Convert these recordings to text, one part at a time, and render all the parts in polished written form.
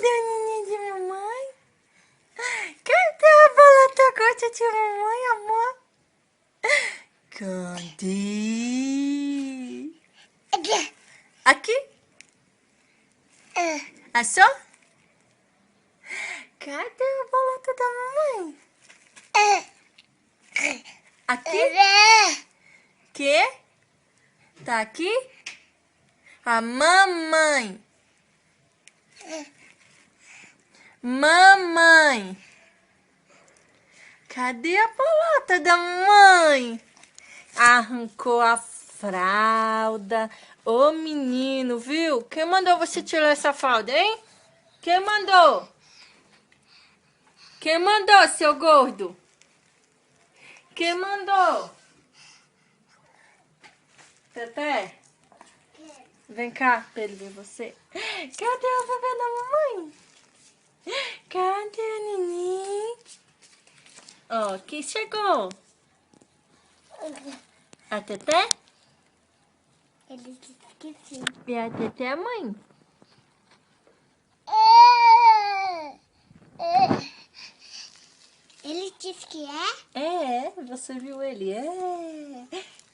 o ninho de mamãe? Cadê a bolota gosta de mamãe, amor? Cadê? Aqui? Achou? Cadê a bolota da mamãe? Aqui? Que? Tá aqui? A mamãe. Mamãe. Cadê a bolota da mamãe? Arrancou a fralda. Ô menino, viu? Quem mandou você tirar essa fralda, hein? Quem mandou? Quem mandou, seu gordo? Quem mandou? Teté? Vem cá pra ele ver você. Cadê o bebê da mamãe? Cadê o neném? Ó, quem chegou? A Teté? Ele disse que sim. E a Teté é a mãe? Ele disse que é? É, você viu ele? É.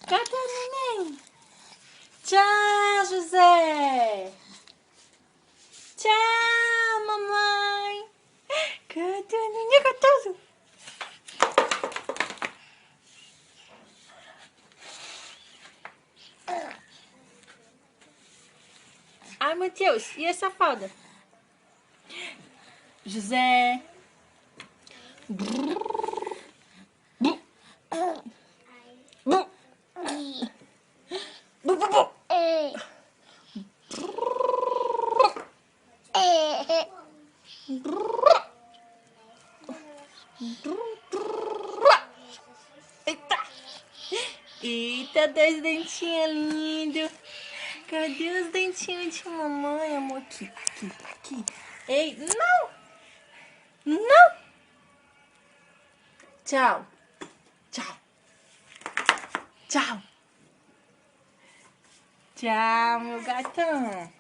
Cadê o neném? Tchau, José. Tchau, mamãe. Cadê o neném gostoso? Ai, meu Deus, e essa fralda? José. Eita! Eita, dois dentinhos lindos. Cadê os dentinhos de mamãe, amor? Aqui, aqui, aqui. Ei, não! Não! Tchau. Tchau. Tchau. Tchau, meu gatão.